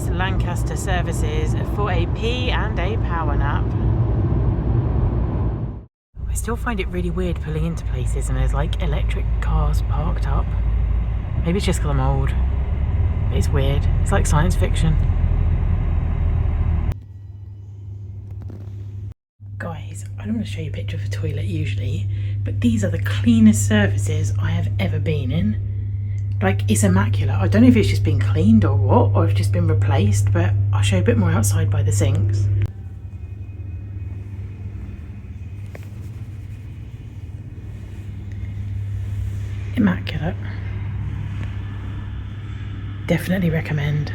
Lancaster services for a pee and a power nap. I still find it really weird pulling into places and there's like electric cars parked up. Maybe it's just because I'm old, but it's weird. It's like science fiction. Guys, I don't want to show you a picture of a toilet usually, but these are the cleanest services I have ever been in. Like, it's immaculate. I don't know if it's just been cleaned or what, or if it's just been replaced, but I'll show you a bit more outside by the sinks. Immaculate. Definitely recommend.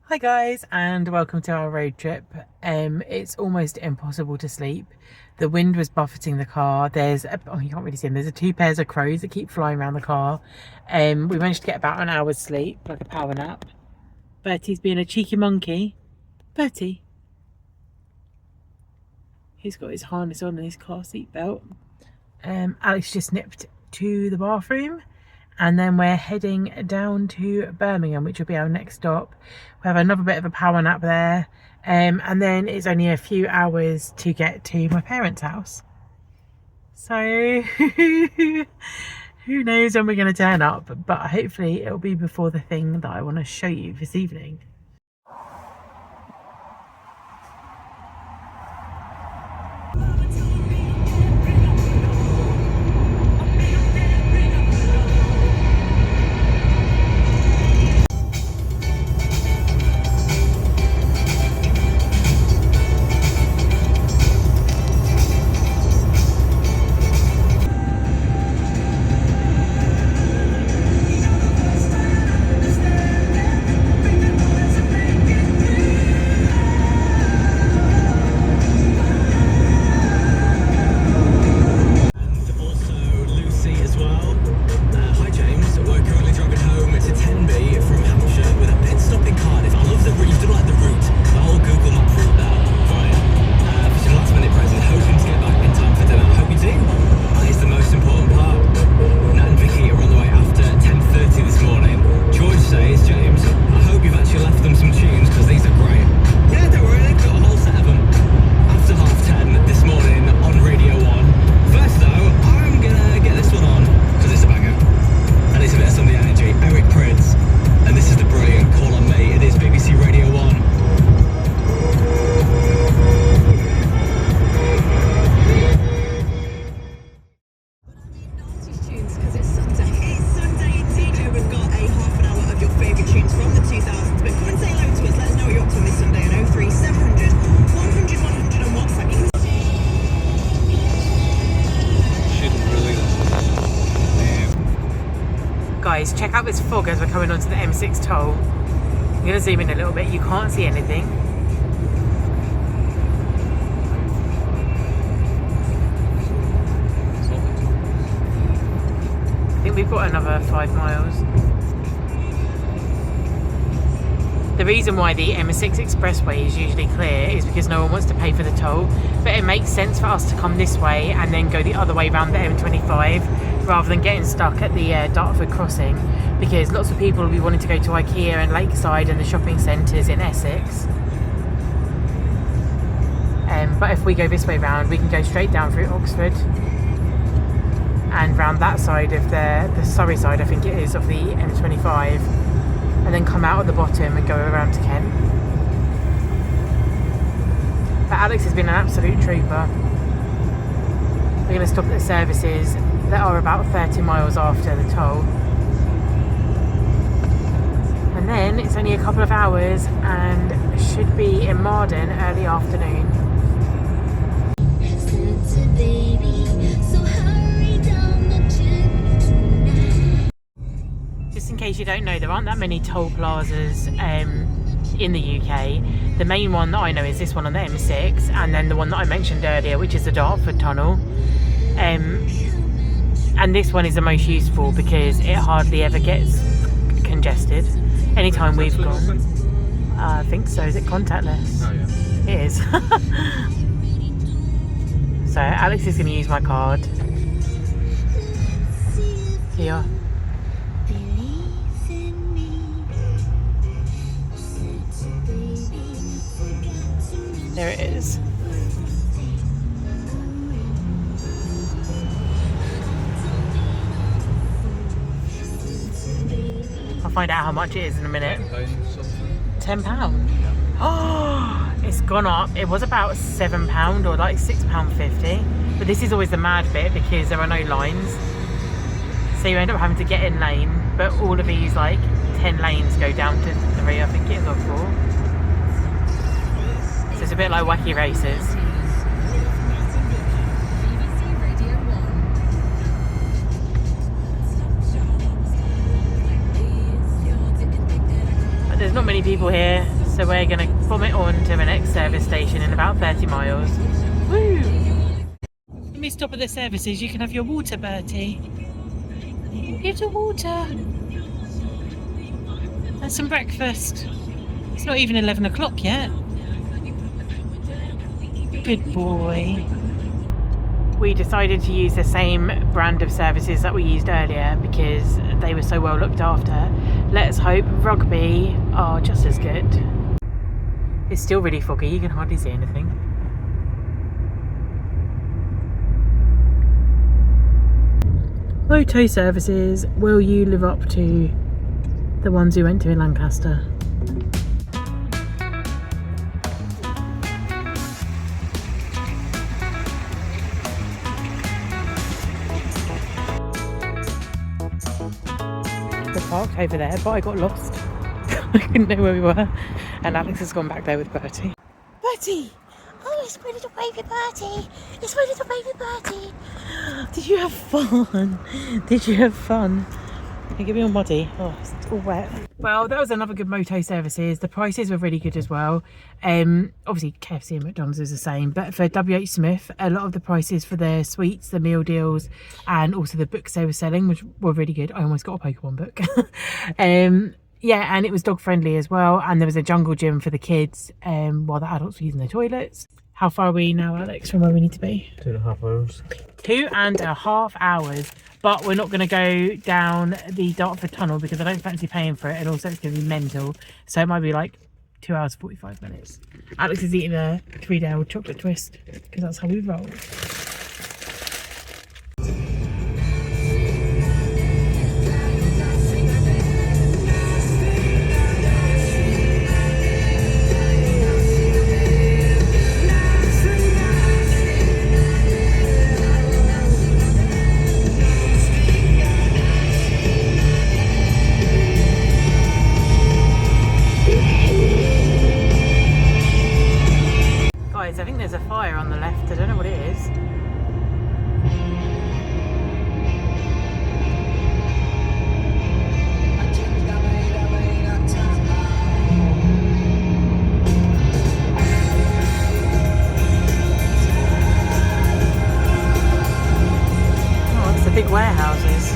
Hi guys, and welcome to our road trip. It's almost impossible to sleep. The wind was buffeting the car. There's you can't really see them. There's two pairs of crows that keep flying around the car. We managed to get about an hour's sleep, like a power nap. Bertie's being a cheeky monkey. Bertie. He's got his harness on and his car seat belt. Alex just nipped to the bathroom. And then we're heading down to Birmingham, which will be our next stop. We have another bit of a power nap there. And then it's only a few hours to get to my parents' house. So who knows when we're going to turn up, but hopefully it'll be before the thing that I want to show you this evening. Guys, check out this fog as we're coming onto the M6 toll. I'm going to zoom in a little bit. You can't see anything. I think we've got another 5 miles. The reason why the M6 expressway is usually clear is because no one wants to pay for the toll, but it makes sense for us to come this way and then go the other way around the M25 rather than getting stuck at the Dartford crossing, because lots of people will be wanting to go to IKEA and Lakeside and the shopping centres in Essex. But if we go this way round, we can go straight down through Oxford and round that side of the Surrey side, I think it is, of the M25, and then come out at the bottom and go around to Kent. But Alex has been an absolute trooper. We're going to stop at the services that are about 30 miles after the toll. And then it's only a couple of hours and should be in Marden early afternoon. Santa baby, so hurry down the case you don't know, there aren't that many toll plazas in the UK. The main one that I know is this one on the M6, and then the one that I mentioned earlier, which is the Dartford tunnel. And this one is the most useful because it hardly ever gets congested. Anytime we've gone, I think so. Is it contactless? Oh yeah. It is. So Alex is going to use my card. Here. There it is. I'll find out how much it is in a minute. £10. Oh, it's gone up. It was about £7 or like £6.50. But this is always the mad bit because there are no lines. So you end up having to get in lane. But all of these like 10 lanes go down to 3, I think it is, or 4. So it's a bit like wacky races. But there's not many people here, so we're going to vomit on to the next service station in about 30 miles. Woo! Let me stop at the services. You can have your water, Bertie. Here's your water. And some breakfast. It's not even 11 o'clock yet. Good boy. We decided to use the same brand of services that we used earlier because they were so well looked after. Let's hope Rugby are just as good. It's still really foggy, you can hardly see anything. Moto services, will you live up to the ones we went to in Lancaster? Parked over there, but I got lost. I couldn't know where we were, and Alex has gone back there with Bertie. Bertie! Oh, it's my little baby Bertie! It's my little baby Bertie! Did you have fun? Did you have fun? Hey, give me your muddy. Oh, it's all wet. Well, that was another good Moto services. The prices were really good as well. Obviously KFC and McDonald's is the same, but for WH Smith, a lot of the prices for their sweets, the meal deals, and also the books they were selling, which were really good. I almost got a Pokemon book. Yeah, and it was dog friendly as well, and there was a jungle gym for the kids while the adults were using the toilets. How far are we now, Alex, from where we need to be? 2.5 hours. 2.5 hours. But we're not going to go down the Dartford tunnel because I don't fancy paying for it, and also it's going to be mental. So it might be like 2 hours 45 minutes. Alex is eating a 3-day-old chocolate twist because that's how we roll. I think there's a fire on the left. I don't know what it is. Oh, it's the big warehouses.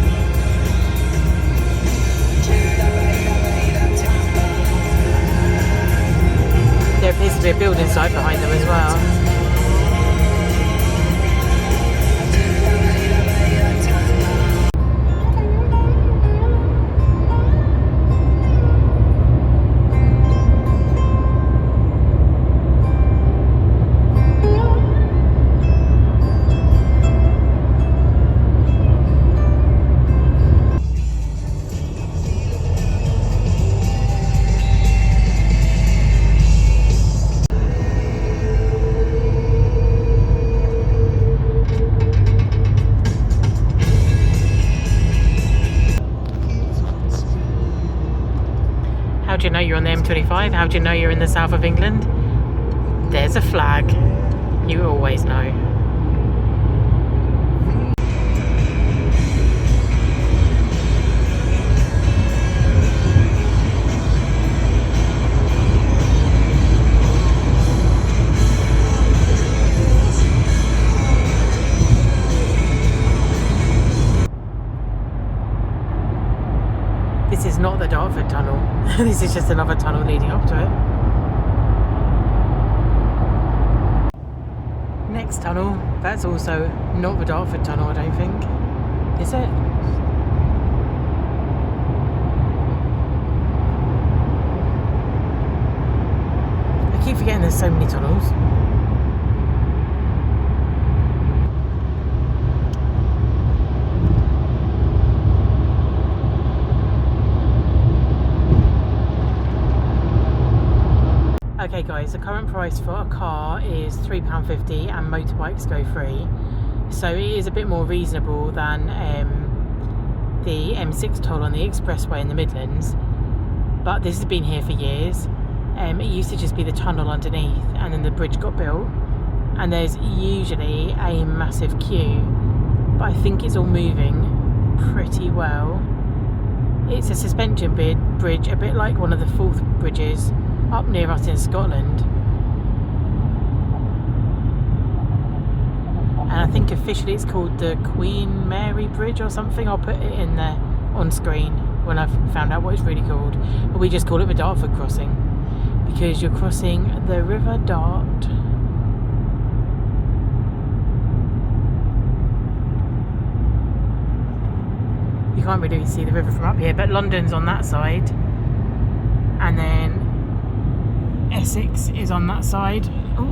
There appears to be a building site behind them as well. How do you know you're on the M25? How do you know you're in the south of England? There's a flag. You always know. is not the Dartford tunnel. This is just another tunnel leading up to it. Next tunnel, that's also not the Dartford tunnel, I don't think. Is it? I keep forgetting there's so many tunnels. Okay guys, the current price for a car is £3.50 and motorbikes go free. So it is a bit more reasonable than the M6 toll on the expressway in the Midlands. But this has been here for years. It used to just be the tunnel underneath and then the bridge got built. And there's usually a massive queue. But I think it's all moving pretty well. It's a suspension bridge, a bit like one of the Forth bridges up near us in Scotland, and I think officially it's called the Queen Mary Bridge or something. I'll put it in there on screen when I've found out what it's really called, but we just call it the Dartford crossing because you're crossing the River Dart. You can't really see the river from up here, but London's on that side, and then Essex is on that side. Oh,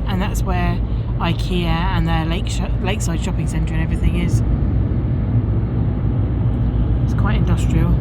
and that's where IKEA and their lakeside shopping centre and everything is. It's quite industrial.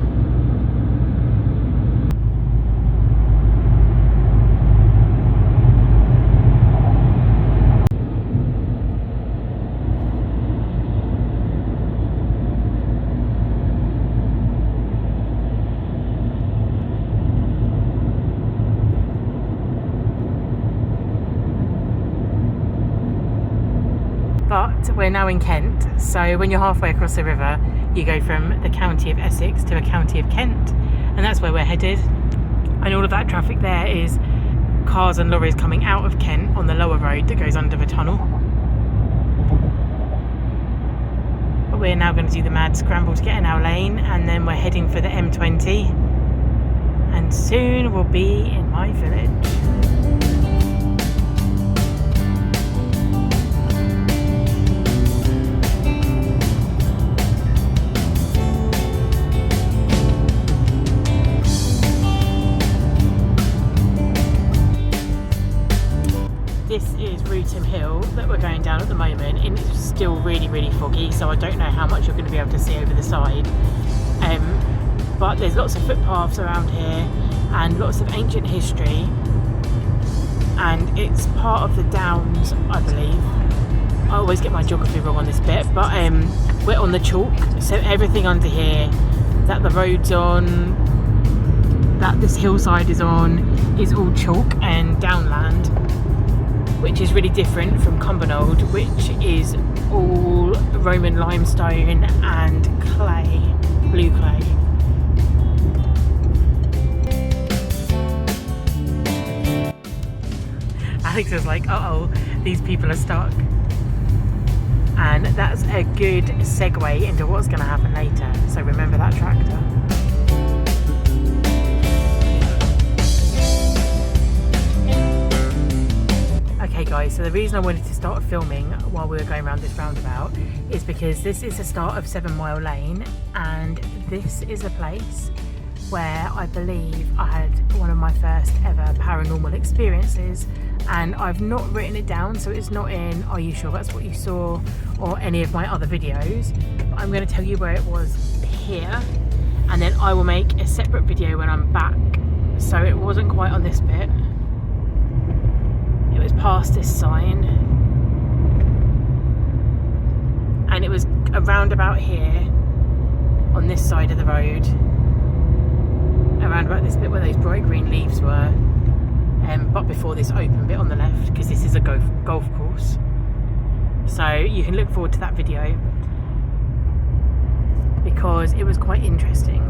But we're now in Kent, so when you're halfway across the river you go from the county of Essex to a county of Kent, and that's where we're headed. And all of that traffic there is cars and lorries coming out of Kent on the lower road that goes under the tunnel. But we're now going to do the mad scramble to get in our lane, and then we're heading for the M20, and soon we'll be in my village. This is Wrotham Hill that we're going down at the moment, and it's still really foggy, so I don't know how much you're going to be able to see over the side. But there's lots of footpaths around here and lots of ancient history, and it's part of the Downs, I believe. I always get my geography wrong on this bit, but we're on the chalk, so everything under here that the road's on, that this hillside is on, is all chalk and downland, which is really different from Cumbernauld, which is all Roman limestone and clay, blue clay. Alex was like, uh-oh, these people are stuck. And that's a good segue into what's going to happen later, so remember that tractor. Okay guys, so the reason I wanted to start filming while we were going around this roundabout is because this is the start of 7 Mile Lane, and this is a place where I believe I had one of my first ever paranormal experiences, and I've not written it down, so it's not in Are You Sure That's What You Saw or any of my other videos, but I'm going to tell you where it was here, and then I will make a separate video when I'm back. So it wasn't quite on this bit. It was past this sign, and it was around about here on this side of the road, around about this bit where those bright green leaves were, but before this open bit on the left, because this is a golf course. So you can look forward to that video because it was quite interesting.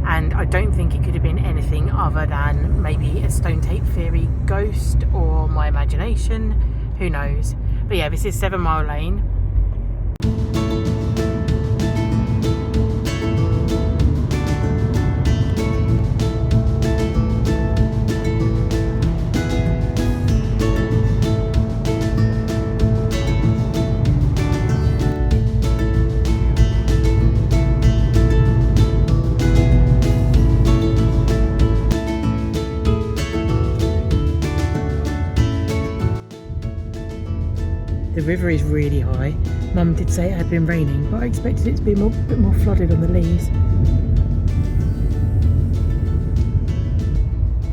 And I don't think it could have been anything other than maybe a stone tape theory ghost or my imagination, who knows. But yeah, this is 7 Mile Lane. river is really high. Mum did say it had been raining, but I expected it to be a bit more flooded on the lees.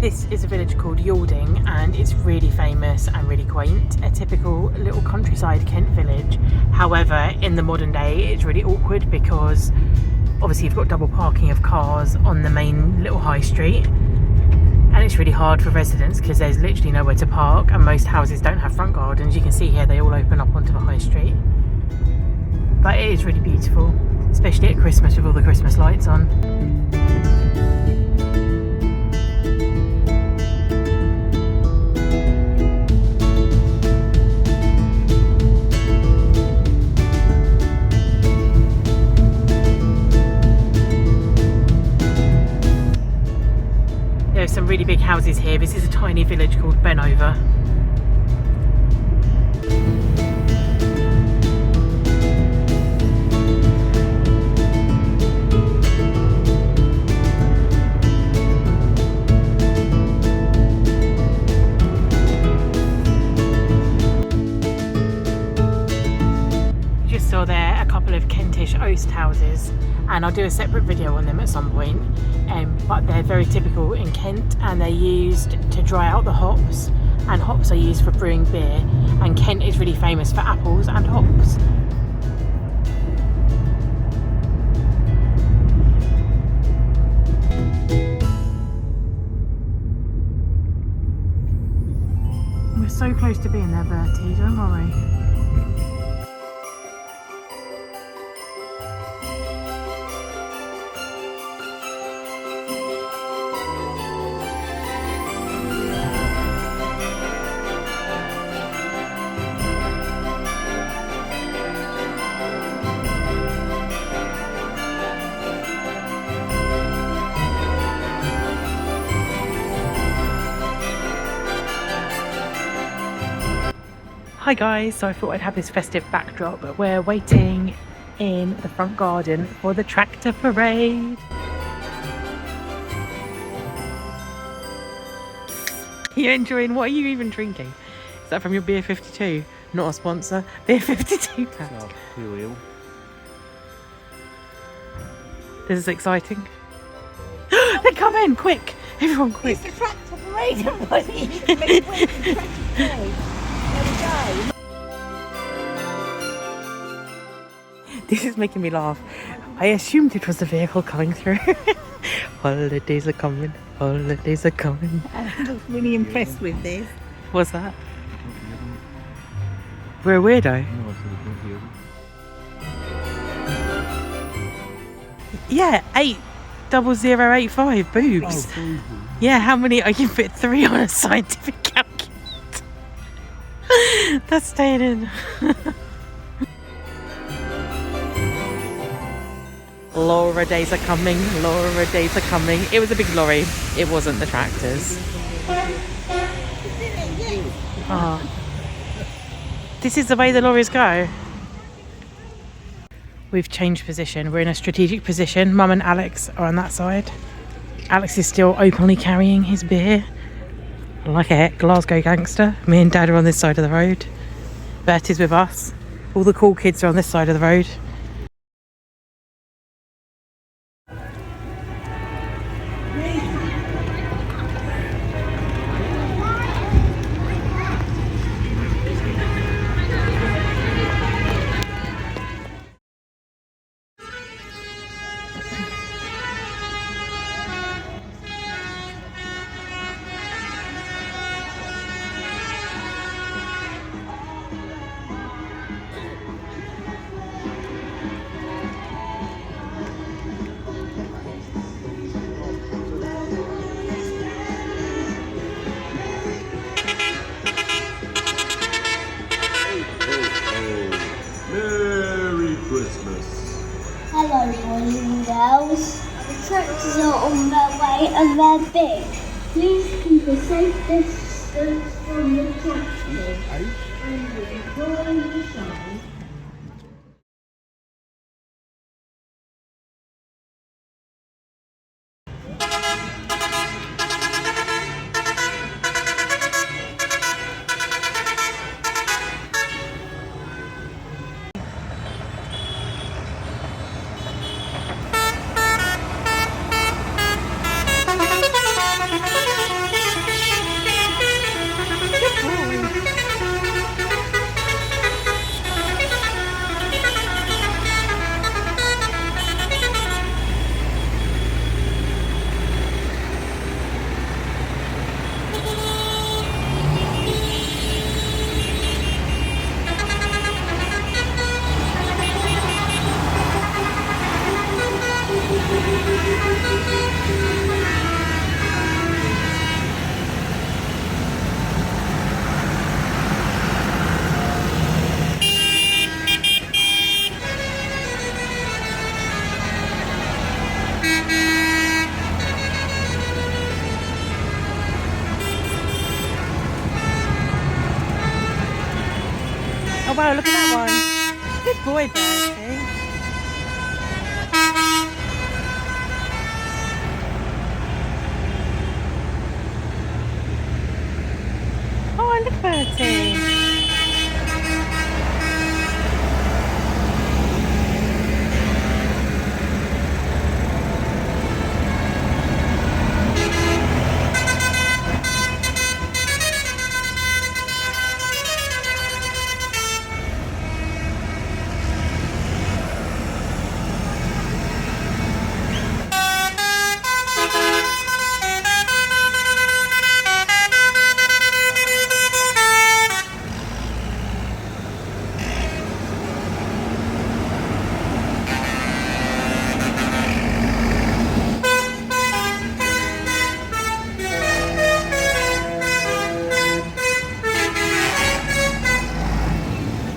This is a village called Yalding, and it's really famous and really quaint. A typical little countryside Kent village. However, in the modern day, it's really awkward because obviously you've got double parking of cars on the main little high street. And it's really hard for residents because there's literally nowhere to park, and most houses don't have front gardens. You can see here they all open up onto the high street. But it is really beautiful, especially at Christmas with all the Christmas lights on. There are some really big houses here. This is a tiny village called Benover. Just saw there a couple of Kentish oast houses, and I'll do a separate video on them at some point. But they're very typical in Kent, and they're used to dry out the hops, and hops are used for brewing beer, and Kent is really famous for apples and hops. We're so close to being there, Bertie, don't worry. Hi guys, so I thought I'd have this festive backdrop, but we're waiting in the front garden for the tractor parade. You're enjoying, what are you even drinking? Is that from your Beer 52? Not a sponsor. Beer 52 pack. Oh, This is exciting. They're coming, quick! Everyone quick! It's the tractor parade, everybody! Make way for the tractor parade. This is making me laugh. I assumed it was the vehicle coming through. Holidays are coming, holidays are coming. I'm really impressed with this. What's that? We're a weirdo. Yeah, 80085 boobs. Oh, Yeah, how many? I can fit 3 on a scientific calculator. That's staying in. Laura days are coming, Laura days are coming. It was a big lorry, it wasn't the tractors. Oh. This is the way the lorries go. We've changed position, we're in a strategic position. Mum and Alex are on that side. Alex is still openly carrying his beer. Like a Glasgow gangster. Me and Dad are on this side of the road. Bertie's with us. All the cool kids are on this side of the road. Hello, boys and girls. The tractors are on their way and they're big. Please keep a safe distance from the tractors and enjoy the show. wow, look at that one. Good boy, Bertie. Oh, look, Bertie.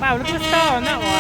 Wow, look at the star on that one.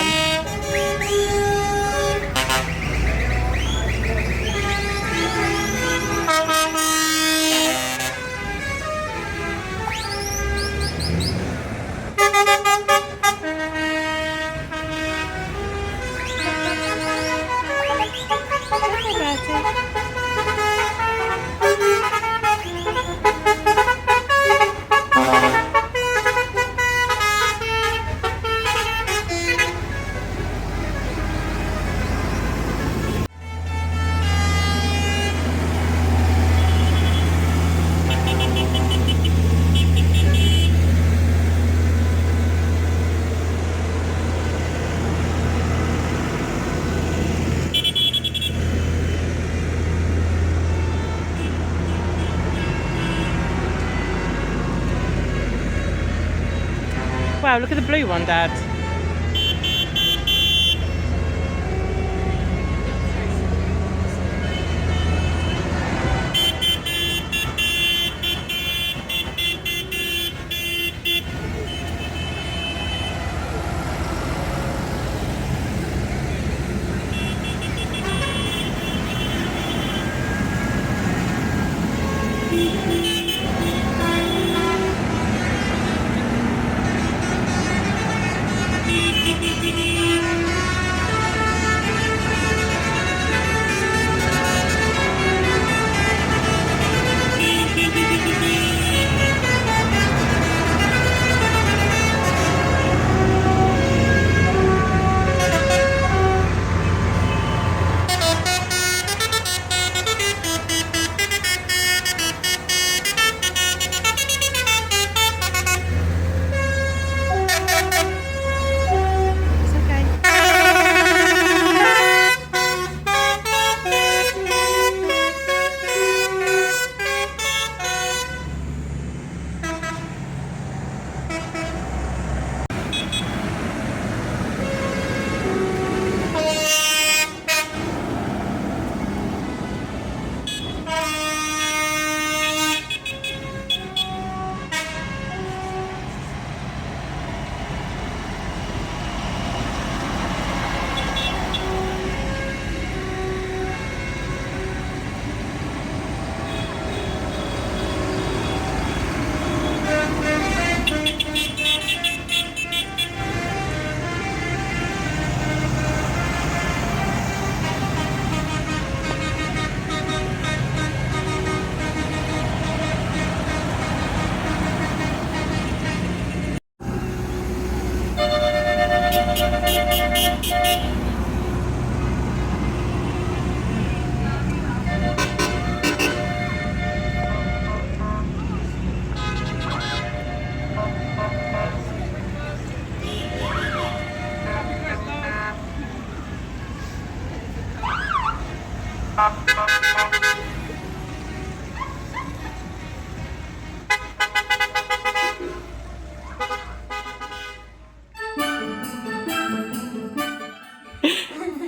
Wow, look at the blue one, Dad.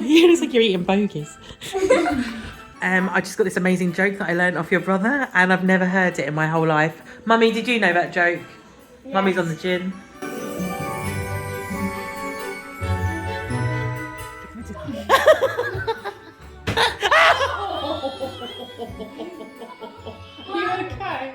It looks like you're eating bogies. I just got this amazing joke that I learned off your brother, and I've never heard it in my whole life. Mummy, did you know that joke? Yes. Mummy's on the gin. Are you okay?